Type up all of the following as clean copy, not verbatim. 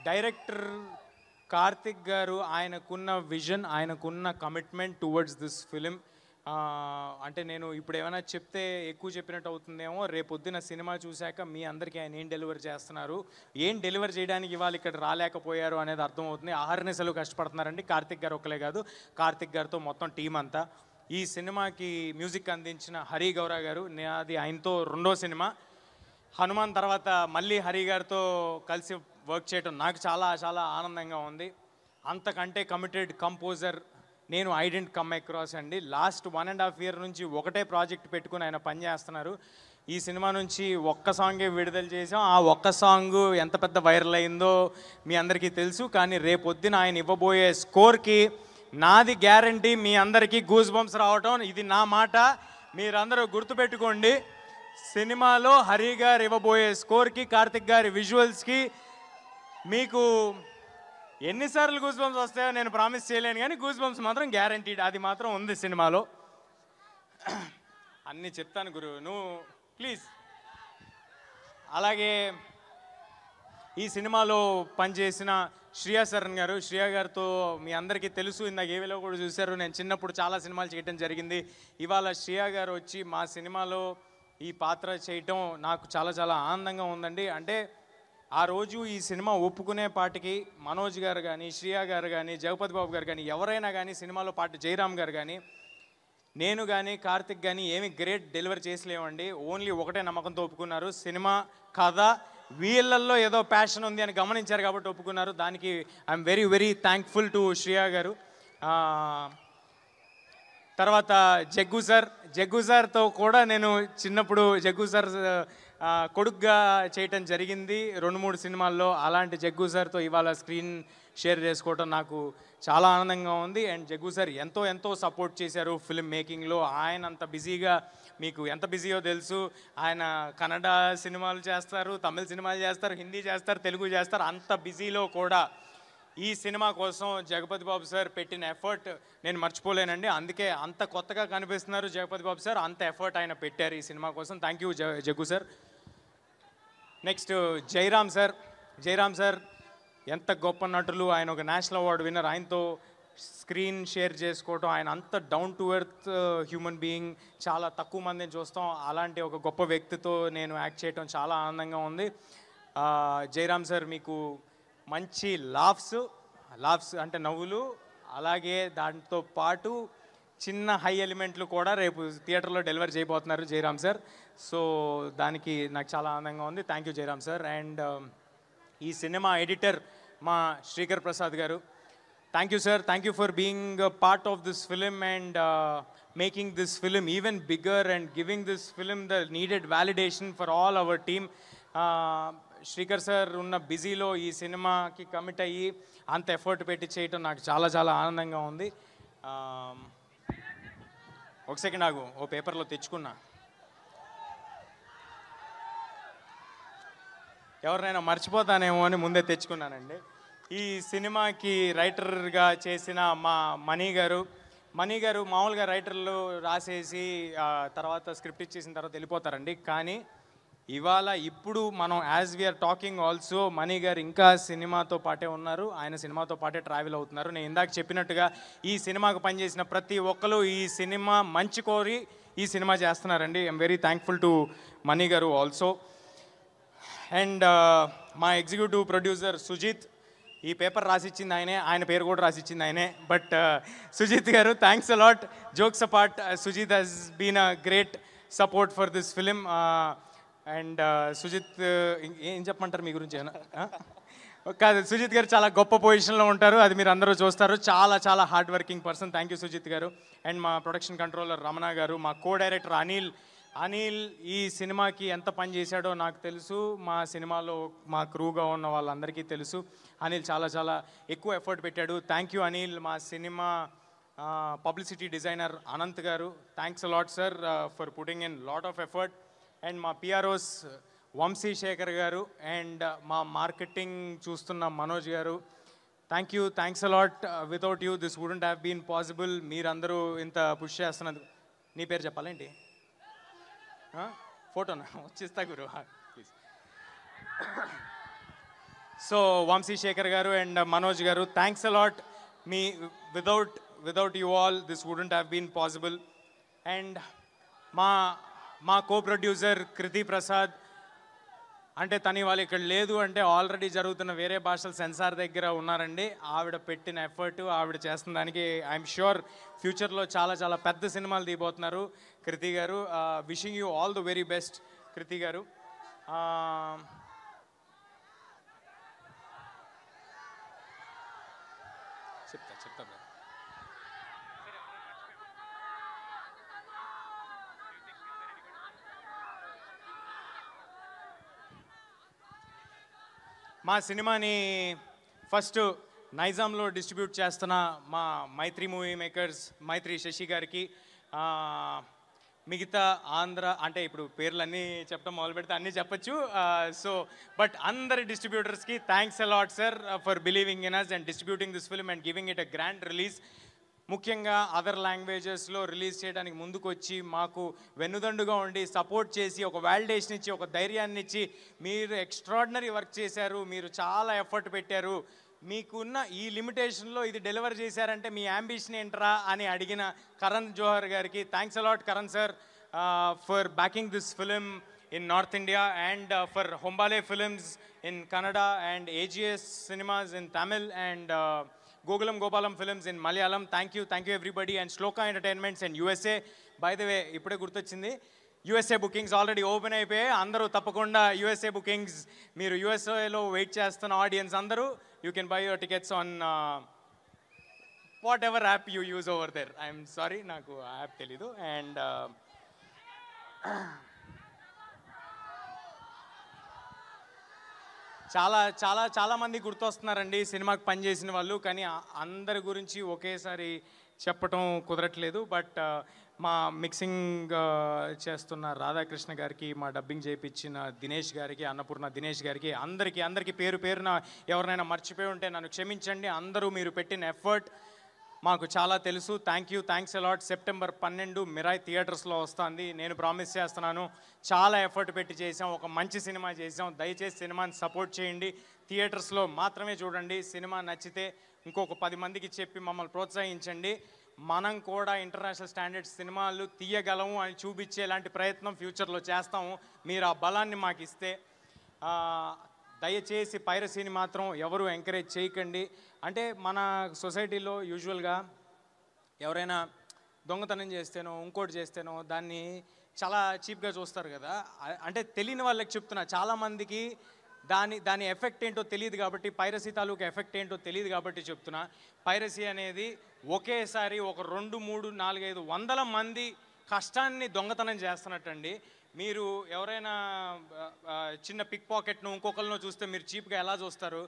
Director Karthik గారు ఆయనకున్న vision, ఆయనకున్న కమిట్మెంట్ టువర్డ్స్ దిస్ ఫిలిం. అంటే నేను ఇప్పుడు ఏమైనా చెప్తే ఎక్కువ చెప్పినట్టు అవుతుందేమో, రేపొద్దున సినిమా చూశాక మీ అందరికీ ఆయన ఏం డెలివర్ చేస్తున్నారు, ఏం డెలివర్ చేయడానికి ఇవాళ ఇక్కడ రాలేకపోయారు అనేది అర్థమవుతుంది. ఆహర్నిశలు కష్టపడుతున్నారండి. కార్తిక్ గారు ఒక్కలే కాదు, కార్తిక్ గారితో మొత్తం టీం అంతా. ఈ సినిమాకి మ్యూజిక్ అందించిన హరి గౌరా గారు, అది ఆయనతో రెండో సినిమా. హనుమాన్ తర్వాత మళ్ళీ హరి గారితో కలిసి వర్క్ చేయడం నాకు చాలా చాలా ఆనందంగా ఉంది. అంతకంటే కమిటెడ్ కంపోజర్ నేను ఐ డెంట్ కమ్ అక్రాస్ అండి. లాస్ట్ 1.5 year నుంచి ఒకటే ప్రాజెక్ట్ పెట్టుకుని ఆయన పనిచేస్తున్నారు. ఈ సినిమా నుంచి ఒక్క సాంగే విడుదల చేసాం. ఆ ఒక్క సాంగ్ ఎంత పెద్ద వైరల్ అయిందో మీ అందరికీ తెలుసు. కానీ రేపొద్దున ఆయన ఇవ్వబోయే స్కోర్కి నాది గ్యారంటీ మీ అందరికీ గూస్ బంప్స్ రావటం, ఇది నా మాట. మీరందరూ గుర్తుపెట్టుకోండి. సినిమాలో హరి గారు ఇవ్వబోయే స్కోర్కి, కార్తిక్ గారి విజువల్స్కి మీకు ఎన్నిసార్లు గూస్ బంప్స్ వస్తాయో నేను ప్రామిస్ చేయలేను, కానీ గూస్ బంప్స్ మాత్రం గ్యారంటీడ్. అది మాత్రం ఉంది సినిమాలో. అన్నీ చెప్తాను గురు, నువ్వు ప్లీజ్. అలాగే ఈ సినిమాలో పనిచేసిన శ్రియా శరణ్ గారు, శ్రియా గారితో మీ అందరికీ తెలుసు, ఇందాక ఏవిలో కూడా చూశారు. నేను చిన్నప్పుడు చాలా సినిమాలు చేయడం జరిగింది. ఇవాళ శ్రియా గారు వచ్చి మా సినిమాలో ఈ పాత్ర చేయటం నాకు చాలా చాలా ఆనందంగా ఉందండి. అంటే ఆ రోజు ఈ సినిమా ఒప్పుకునే పాటికి మనోజ్ గారు కానీ, శ్రియా గారు కానీ, జగపతి బాబు గారు కానీ, ఎవరైనా కానీ, సినిమాలో పాటు జయరామ్ గారు కానీ, నేను కానీ, కార్తిక్ కానీ ఏమి గ్రేట్ డెలివరీ చేసలేమండి. ఓన్లీ ఒకటే నమ్మకంతో ఒప్పుకున్నారు. సినిమా కథ వీళ్ళల్లో ఏదో ప్యాషన్ ఉంది అని గమనించారు కాబట్టి ఒప్పుకున్నారు. దానికి I'm very very thankful to Shriya గారు. తర్వాత జగ్గు సార్తో కూడా నేను చిన్నప్పుడు జగ్గు సార్ కొడుగ్గా చేయటం జరిగింది 2-3 సినిమాల్లో. అలాంటి జగ్గు సార్తో ఇవాళ స్క్రీన్ షేర్ చేసుకోవటం నాకు చాలా ఆనందంగా ఉంది. అండ్ జగ్గు సార్ ఎంతో ఎంతో సపోర్ట్ చేశారు ఫిల్మ్ మేకింగ్లో. ఆయన అంత బిజీగా, మీకు ఎంత బిజీయో తెలుసు. ఆయన కన్నడ సినిమాలు చేస్తారు, తమిళ సినిమాలు చేస్తారు, హిందీ చేస్తారు, తెలుగు చేస్తారు. అంత బిజీలో కూడా ఈ సినిమా కోసం జగపతి బాబు సార్ పెట్టిన ఎఫర్ట్ నేను మర్చిపోలేనండి. అందుకే అంత కొత్తగా కనిపిస్తున్నారు జగపతి బాబు సార్, అంత ఎఫర్ట్ ఆయన పెట్టారు ఈ సినిమా కోసం. Thank you Jaggu sir. Next Jayaram sir ఎంత గొప్ప నటులు. ఆయన ఒక నేషనల్ అవార్డు విన్నర్. ఆయనతో స్క్రీన్ షేర్ చేసుకోవటం, ఆయన అంత down to earth human being, చాలా తక్కువ మందిని చూస్తాం. అలాంటి ఒక గొప్ప వ్యక్తితో నేను యాక్ట్ చేయటం చాలా ఆనందంగా ఉంది. జయరామ్ సార్ మీకు మంచి లాఫ్స్ అంటే నవ్వులు, అలాగే దాంతో పాటు చిన్న హై ఎలిమెంట్లు కూడా రేపు థియేటర్లో డెలివర్ చేయబోతున్నారు జయరామ్ సార్. సో దానికి నాకు చాలా ఆనందంగా ఉంది. Thank you Jayaram sir. And ఈ సినిమా ఎడిటర్ మా శ్రీకర్ ప్రసాద్ గారు, thank you sir. Thank you for being part of this film and making this film even bigger and giving this film the needed validation for all our team. Srikar sir ఉన్న బిజీలో ఈ సినిమాకి commit అయ్యి అంత effort పెట్టి చేయటం నాకు చాలా చాలా ఆనందంగా ఉంది. ఒక సెకండ్ ఆగు, ఓ పేపర్లో తెచ్చుకున్నా. ఎవరినైనా మర్చిపోతానేమో అని ముందే తెచ్చుకున్నానండి. ఈ సినిమాకి రైటర్గా చేసిన మా మనీ గారు మామూలుగా రైటర్లు రాసేసి తర్వాత స్క్రిప్ట్ ఇచ్చేసిన తర్వాత వెళ్ళిపోతారండి. కానీ ఇప్పుడు మనం as we're talking also Mani గారు ఇంకా సినిమాతో పాటే ఉన్నారు. ఆయన సినిమాతో పాటే ట్రావెల్ అవుతున్నారు. నేను ఇందాక చెప్పినట్టుగా ఈ సినిమాకు పనిచేసిన ప్రతి ఒక్కరు ఈ సినిమా మంచి కోరి ఈ సినిమా చేస్తున్నారండి. I'm very thankful to money గారు ఆల్సో. అండ్ మా ఎగ్జిక్యూటివ్ ప్రొడ్యూసర్ సుజిత్, ఈ పేపర్ రాసిచ్చింది ఆయనే, ఆయన పేరు కూడా రాసిచ్చింది ఆయనే. బట్ సుజిత్ గారు, thanks a lot. Jokes apart, Sujith has been a great support for this film. And Sujith ఏం చెప్పమంటారు మీ గురించి? కాదు, సుజిత్ గారు చాలా గొప్ప పొజిషన్లో ఉంటారు, అది మీరు అందరూ చూస్తారు. చాలా చాలా hard working person. Thank you Sujith గారు. అండ్ మా ప్రొడక్షన్ కంట్రోలర్ రమణ గారు, మా కో డైరెక్టర్ అనిల్ ఈ సినిమాకి ఎంత పని చేశాడో నాకు తెలుసు. మా సినిమాలో మా క్రూగా ఉన్న వాళ్ళందరికీ తెలుసు. అనిల్ చాలా చాలా ఎక్కువ ఎఫర్ట్ పెట్టాడు. Thank you Anil. మా సినిమా పబ్లిసిటీ డిజైనర్ అనంత్ గారు, thanks a lot sir for putting in lot of effort. And మా పిఆర్ఓస్ వంశీ శేఖర్ గారు అండ్ మా మార్కెటింగ్ చూస్తున్న మనోజ్ గారు, thanks a lot. Without you this wouldn't have been possible. మీరందరూ ఇంత పుష్ చేస్తున్నందుకు. నీ పేరు చెప్పాలేంటి? ఫోటోనా? వచ్చిస్తా గురు ప్లీజ్. సో వంశీ శేఖర్ గారు అండ్ మనోజ్ గారు, థ్యాంక్స్ అలాట్. మీ without you all this wouldn't have been possible. And మా కో ప్రొడ్యూసర్ కృతి ప్రసాద్, అంటే తను ఇవాళ ఇక్కడ లేదు అంటే ఆల్రెడీ జరుగుతున్న వేరే భాషల సెన్సార్ దగ్గర ఉన్నారండి. ఆవిడ పెట్టిన ఎఫర్ట్, ఆవిడ చేస్తున్న దానికి ఐఎమ్ ష్యూర్ ఫ్యూచర్లో చాలా చాలా పెద్ద సినిమాలు తీయబోతున్నారు Kriti garu. Wishing you all the very best Kriti garu. చెప్తా మా సినిమాని ఫస్ట్ నైజాంలో డిస్ట్రిబ్యూట్ చేస్తున్న మా మైత్రి మూవీ మేకర్స్, మైత్రి శశి గారికి, మిగతా ఆంధ్ర, అంటే ఇప్పుడు పేర్లన్నీ చెప్పడం మొదలు పెడితే అన్నీ చెప్పచ్చు. సో బట్ అందరి డిస్ట్రిబ్యూటర్స్కి thanks a lot sir for believing in us and distributing this film and giving it a grand release. ముఖ్యంగా అదర్ లాంగ్వేజెస్లో రిలీజ్ చేయడానికి ముందుకు వచ్చి మాకు వెన్నుదండుగా ఉండి సపోర్ట్ చేసి ఒక వాలిడేషన్ ఇచ్చి ఒక ధైర్యాన్ని ఇచ్చి మీరు ఎక్స్ట్రాడినరీ వర్క్ చేశారు, మీరు చాలా ఎఫర్ట్ పెట్టారు, మీకున్న ఈ లిమిటేషన్లో ఇది డెలివర్ చేశారంటే మీ యాంబిషన్ ఏంట్రా అని అడిగిన కరణ్ జోహర్ గారికి thanks a lot Karan sir for backing this film in North India and for Hombale Films in Kannada and AGS Cinemas in Tamil and Gokulam Gopalam Films in Malayalam. Thank you everybody and Shloka Entertainments and USA. By the way, ipude gurtochindi USA bookings already open అయిపోయాయి. అందరూ తప్పకుండా USA bookings మీరు USA లో wait చేస్తున్న audience అందరూ you can buy your tickets on whatever app you use over there. I'm sorry నాకు app తెలీదు. And చాలా చాలా చాలామంది గుర్తొస్తున్నారండి సినిమాకి పనిచేసిన వాళ్ళు, కానీ అందరి గురించి ఒకేసారి చెప్పటం కుదరట్లేదు. బట్ మా మిక్సింగ్ చేస్తున్న రాధాకృష్ణ గారికి, మా డబ్బింగ్ చేయించిన దినేష్ గారికి, అన్నపూర్ణ దినేష్ గారికి, అందరికీ పేరు పేరున ఎవరినైనా మర్చిపోయి ఉంటే నన్ను క్షమించండి. అందరూ మీరు పెట్టిన ఎఫర్ట్ మాకు చాలా తెలుసు. Thanks a lot. సెప్టెంబర్ 12 మిరాయ్ థియేటర్స్లో వస్తుంది. నేను ప్రామిస్ చేస్తున్నాను, చాలా ఎఫర్ట్ పెట్టి చేసాం, ఒక మంచి సినిమా చేసాం. దయచేసి సినిమాని సపోర్ట్ చేయండి, థియేటర్స్లో మాత్రమే చూడండి. సినిమా నచ్చితే ఇంకొక 10 మందికి చెప్పి మమ్మల్ని ప్రోత్సహించండి. మనం కూడా ఇంటర్నేషనల్ స్టాండర్డ్స్ సినిమాలు తీయగలము అని చూపించేలాంటి ప్రయత్నం ఫ్యూచర్లో చేస్తాము. మీరు ఆ బలాన్ని మాకు ఇస్తే. దయచేసి పైరసీని మాత్రం ఎవరు ఎంకరేజ్ చేయకండి. అంటే మన సొసైటీలో యూజువల్గా ఎవరైనా దొంగతనం చేస్తేనో ఇంకోటి చేస్తేనో దాన్ని చాలా చీప్గా చూస్తారు కదా. అంటే తెలియని వాళ్ళకి చెప్తున్నా, చాలామందికి దాని ఎఫెక్ట్ ఏంటో తెలియదు కాబట్టి, పైరసీ తాలూకు ఎఫెక్ట్ ఏంటో తెలియదు కాబట్టి చెప్తున్నా. పైరసీ అనేది ఒకేసారి ఒక 2, 3, 4, 5 వందల మంది కష్టాన్ని దొంగతనం చేస్తున్నట్టండి. మీరు ఎవరైనా చిన్న పిక్ పాకెట్ను ఇంకొకరినో చూస్తే మీరు చీప్గా ఎలా చూస్తారు?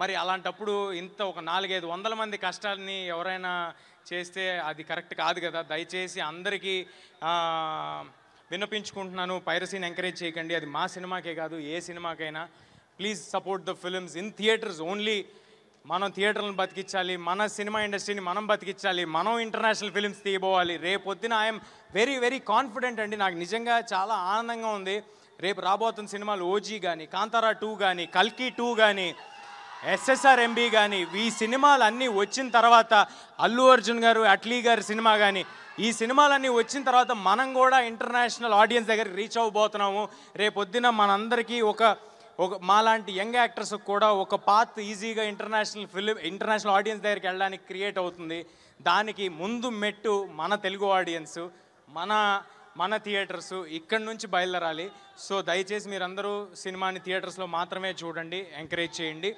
మరి అలాంటప్పుడు ఇంత ఒక 4-5 వందల మంది కష్టాన్ని ఎవరైనా చేస్తే అది కరెక్ట్ కాదు కదా. దయచేసి అందరికీ విన్నపించుకుంటున్నాను, పైరసీని ఎంకరేజ్ చేయకండి. అది మా సినిమాకే కాదు, ఏ సినిమాకైనా. Please support the films in theatres only. మనం థియేటర్లను బతికించాలి, మన సినిమా ఇండస్ట్రీని మనం బతికించాలి, మనం ఇంటర్నేషనల్ ఫిల్మ్స్ తీయబోవాలి. రేపొద్దున ఐఎమ్ వెరీ వెరీ కాన్ఫిడెంట్ అండి. నాకు నిజంగా చాలా ఆనందంగా ఉంది. రేపు రాబోతున్న సినిమాలు ఓజీ కానీ, కాంతారా 2 కానీ, కల్కి 2 కానీ, SSRMB కానీ, ఈ సినిమాలు అన్నీ వచ్చిన తర్వాత, అల్లు అర్జున్ గారు, అట్లీ గారి సినిమా కానీ, ఈ సినిమాలన్నీ వచ్చిన తర్వాత మనం కూడా ఇంటర్నేషనల్ ఆడియన్స్ దగ్గరికి రీచ్ అవ్వబోతున్నాము. రేపొద్దున మనందరికీ ఒక మాలాంటి యంగ్ యాక్టర్స్ కూడా ఒక పాత్ ఈజీగా ఇంటర్నేషనల్ ఆడియన్స్ దగ్గరికి వెళ్ళడానికి క్రియేట్ అవుతుంది. దానికి ముందు మెట్టు మన తెలుగు ఆడియన్స్, మన థియేటర్స్ ఇక్కడి నుంచి బయలుదేరాలి. సో దయచేసి మీరందరూ సినిమాని థియేటర్స్లో మాత్రమే చూడండి, ఎంకరేజ్ చేయండి.